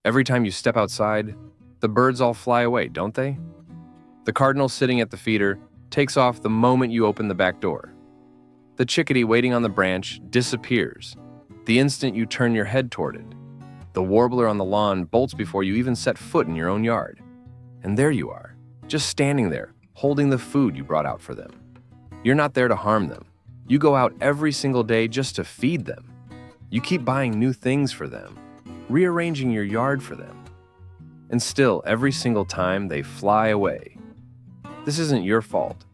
Every time you step outside, the birds all fly away, don't they? The cardinal sitting at the feeder takes off the moment you open the back door. The chickadee waiting on the branch disappears the instant you turn your head toward it. The warbler on the lawn bolts before you even set foot in your own yard. And there you are, just standing there, holding the food you brought out for them. You're not there to harm them. You go out every single day just to feed them. You keep buying new things for them, rearranging your yard for them. And still, every single time, they fly away. This isn't your fault,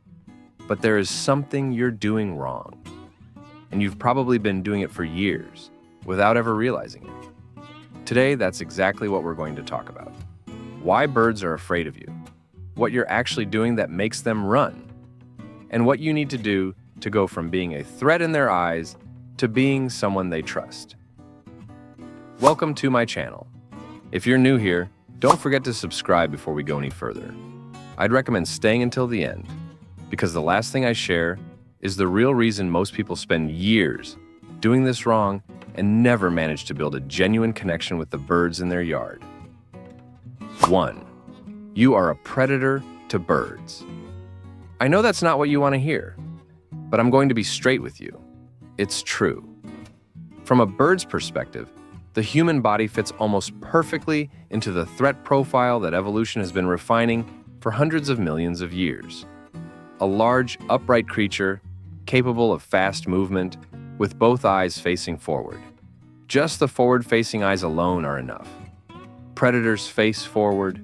but there is something you're doing wrong. And you've probably been doing it for years without ever realizing it. Today, that's exactly what we're going to talk about. Why birds are afraid of you, what you're actually doing that makes them run, and what you need to do to go from being a threat in their eyes to being someone they trust. Welcome to my channel. If you're new here, don't forget to subscribe before we go any further. I'd recommend staying until the end, because the last thing I share is the real reason most people spend years doing this wrong and never manage to build a genuine connection with the birds in their yard. 1. You are a predator to birds. I know that's not what you want to hear, but I'm going to be straight with you. It's true. From a bird's perspective, the human body fits almost perfectly into the threat profile that evolution has been refining for hundreds of millions of years. A large, upright creature, capable of fast movement, with both eyes facing forward. Just the forward-facing eyes alone are enough. Predators face forward,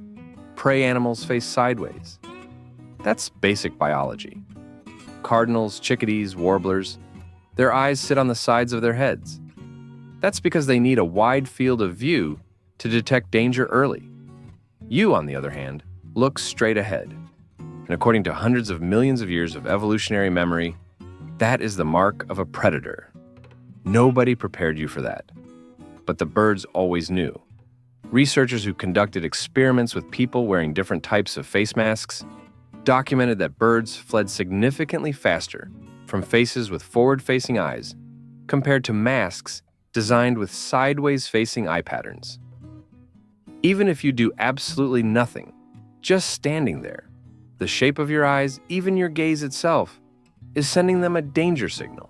prey animals face sideways. That's basic biology. Cardinals, chickadees, warblers, their eyes sit on the sides of their heads. That's because they need a wide field of view to detect danger early. You, on the other hand, look straight ahead. And according to hundreds of millions of years of evolutionary memory, that is the mark of a predator. Nobody prepared you for that. But the birds always knew. Researchers who conducted experiments with people wearing different types of face masks documented that birds fled significantly faster from faces with forward-facing eyes compared to masks designed with sideways-facing eye patterns. Even if you do absolutely nothing, just standing there, the shape of your eyes, even your gaze itself, is sending them a danger signal.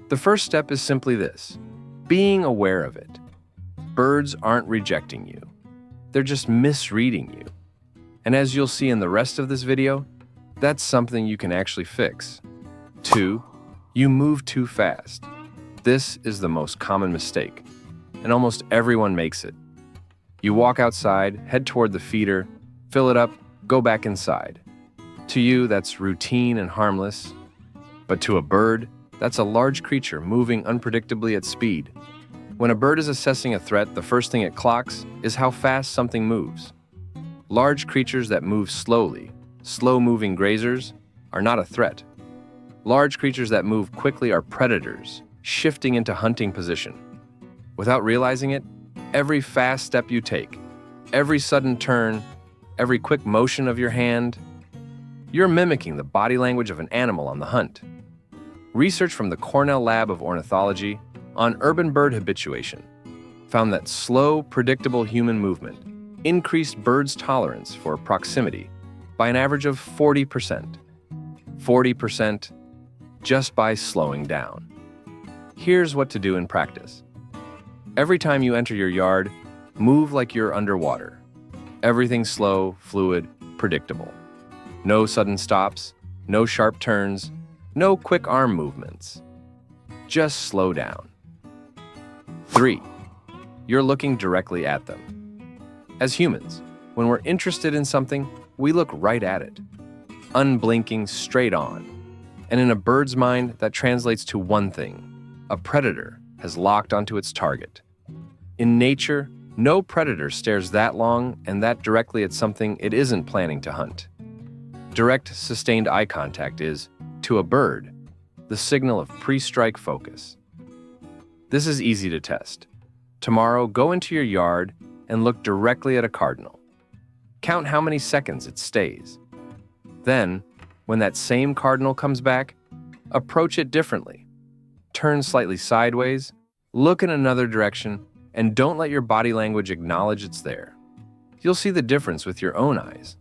The first step is simply this: being aware of it. Birds aren't rejecting you. They're just misreading you. And as you'll see in the rest of this video, that's something you can actually fix. 2. You move too fast. This is the most common mistake, and almost everyone makes it. You walk outside, head toward the feeder, fill it up, go back inside. To you, that's routine and harmless. But to a bird, that's a large creature moving unpredictably at speed. When a bird is assessing a threat, the first thing it clocks is how fast something moves. Large creatures that move slowly, slow-moving grazers, are not a threat. Large creatures that move quickly are predators, shifting into hunting position. Without realizing it, every fast step you take, every sudden turn, every quick motion of your hand, you're mimicking the body language of an animal on the hunt. Research from the Cornell Lab of Ornithology on urban bird habituation found that slow, predictable human movement increased birds' tolerance for proximity by an average of 40%. 40% just by slowing down. Here's what to do in practice. Every time you enter your yard, move like you're underwater. Everything slow, fluid, predictable. No sudden stops, no sharp turns, no quick arm movements. Just slow down. 3. You're looking directly at them. As humans, when we're interested in something, we look right at it, unblinking, straight on. And in a bird's mind, that translates to one thing: a predator has locked onto its target. In nature, no predator stares that long and that directly at something it isn't planning to hunt. Direct, sustained eye contact is, to a bird, the signal of pre-strike focus. This is easy to test. Tomorrow, go into your yard and look directly at a cardinal. Count how many seconds it stays. Then, when that same cardinal comes back, approach it differently. Turn slightly sideways, look in another direction, And don't let your body language acknowledge it's there. You'll see the difference with your own eyes.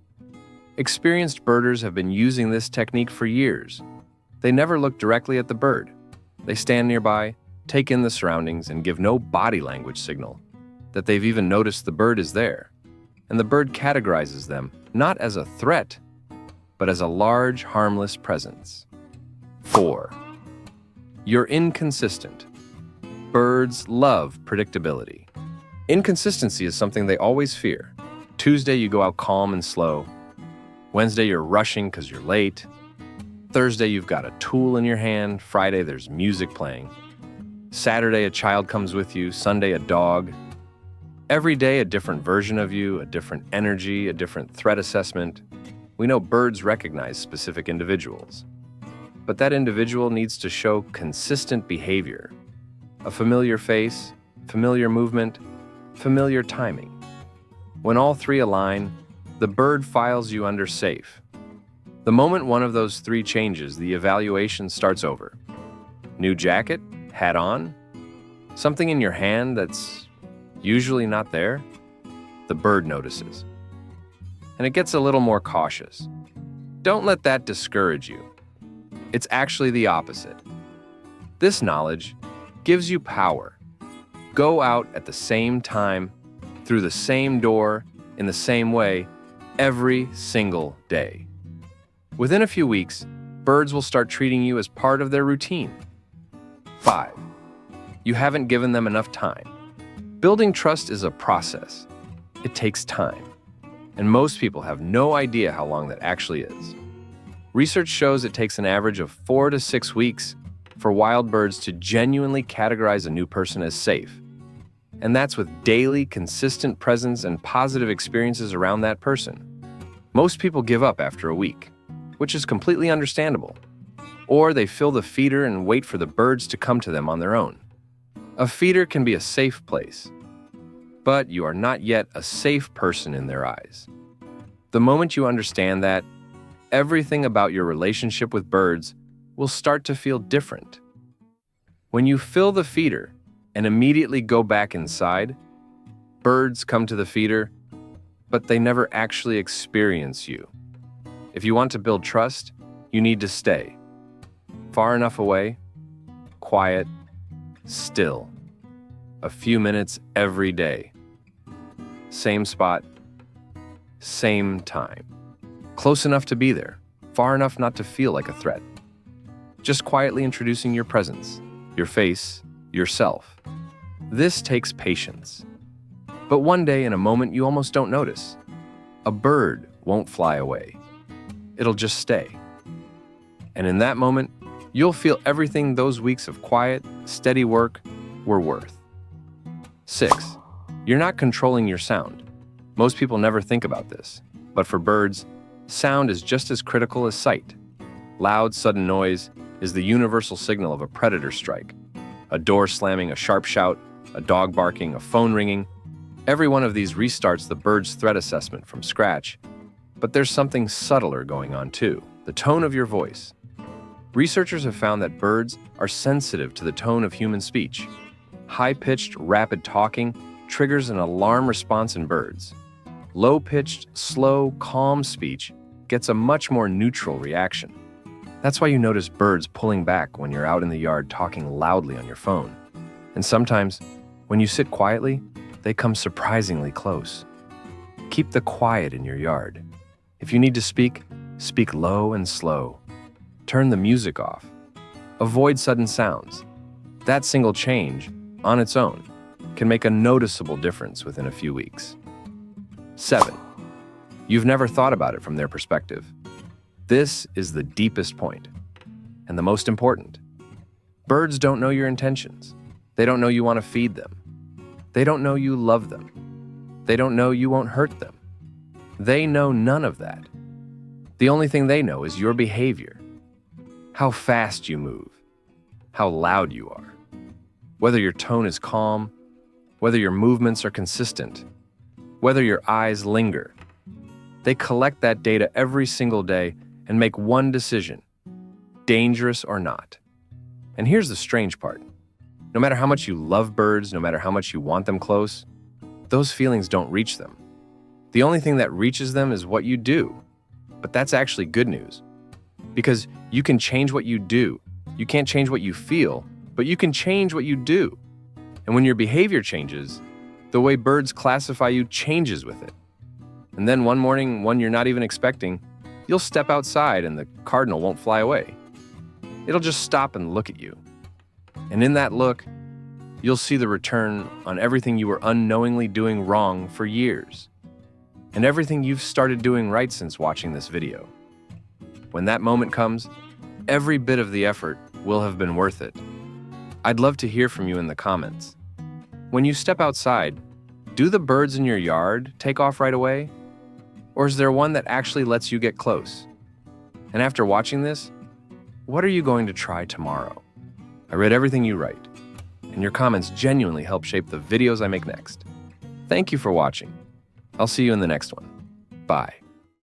Experienced birders have been using this technique for years. They never look directly at the bird. They stand nearby, take in the surroundings, and give no body language signal that they've even noticed the bird is there. And the bird categorizes them not as a threat, but as a large, harmless presence. 4. You're inconsistent. Birds love predictability. Inconsistency is something they always fear. Tuesday, you go out calm and slow. Wednesday, you're rushing because you're late. Thursday, you've got a tool in your hand. Friday, there's music playing. Saturday, a child comes with you. Sunday, a dog. Every day, a different version of you, a different energy, a different threat assessment. We know birds recognize specific individuals. But that individual needs to show consistent behavior. A familiar face, familiar movement, familiar timing. When all three align, the bird files you under safe. The moment one of those three changes, the evaluation starts over. New jacket? Hat on? Something in your hand that's usually not there? The bird notices. And it gets a little more cautious. Don't let that discourage you. It's actually the opposite. This knowledge gives you power. Go out at the same time, through the same door, in the same way, every single day. Within a few weeks, birds will start treating you as part of their routine. 5. You haven't given them enough time. Building trust is a process. It takes time. And most people have no idea how long that actually is. Research shows it takes an average of 4 to 6 weeks for wild birds to genuinely categorize a new person as safe. And that's with daily, consistent presence and positive experiences around that person. Most people give up after a week, which is completely understandable. Or they fill the feeder and wait for the birds to come to them on their own. A feeder can be a safe place, but you are not yet a safe person in their eyes. The moment you understand that, everything about your relationship with birds will start to feel different. When you fill the feeder and immediately go back inside, birds come to the feeder, but they never actually experience you. If you want to build trust, you need to stay far enough away, quiet, still, a few minutes every day. Same spot, same time. Close enough to be there, far enough not to feel like a threat. Just quietly introducing your presence, your face, yourself. This takes patience. But one day, in a moment you almost don't notice, a bird won't fly away. It'll just stay. And in that moment, you'll feel everything those weeks of quiet, steady work were worth. 6. You're not controlling your sound. Most people never think about this, but for birds, sound is just as critical as sight. Loud, sudden noise is the universal signal of a predator strike. A door slamming, a sharp shout, a dog barking, a phone ringing. Every one of these restarts the bird's threat assessment from scratch. But there's something subtler going on too, the tone of your voice. Researchers have found that birds are sensitive to the tone of human speech. High-pitched, rapid talking triggers an alarm response in birds. Low-pitched, slow, calm speech gets a much more neutral reaction. That's why you notice birds pulling back when you're out in the yard talking loudly on your phone. And sometimes, when you sit quietly, they come surprisingly close. Keep the quiet in your yard. If you need to speak, speak low and slow. Turn the music off. Avoid sudden sounds. That single change, on its own, can make a noticeable difference within a few weeks. 7. You've never thought about it from their perspective. This is the deepest point, and the most important. Birds don't know your intentions. They don't know you want to feed them. They don't know you love them. They don't know you won't hurt them. They know none of that. The only thing they know is your behavior. How fast you move. How loud you are. Whether your tone is calm, whether your movements are consistent, whether your eyes linger. They collect that data every single day and make one decision, dangerous or not. And here's the strange part. No matter how much you love birds, no matter how much you want them close, those feelings don't reach them. The only thing that reaches them is what you do. But that's actually good news. Because you can change what you do. You can't change what you feel, but you can change what you do. And when your behavior changes, the way birds classify you changes with it. And then one morning, one you're not even expecting, you'll step outside and the cardinal won't fly away. It'll just stop and look at you. And in that look, you'll see the return on everything you were unknowingly doing wrong for years, and everything you've started doing right since watching this video. When that moment comes, every bit of the effort will have been worth it. I'd love to hear from you in the comments. When you step outside, do the birds in your yard take off right away? Or is there one that actually lets you get close? And after watching this, what are you going to try tomorrow? I read everything you write, and your comments genuinely help shape the videos I make next. Thank you for watching. I'll see you in the next one. Bye.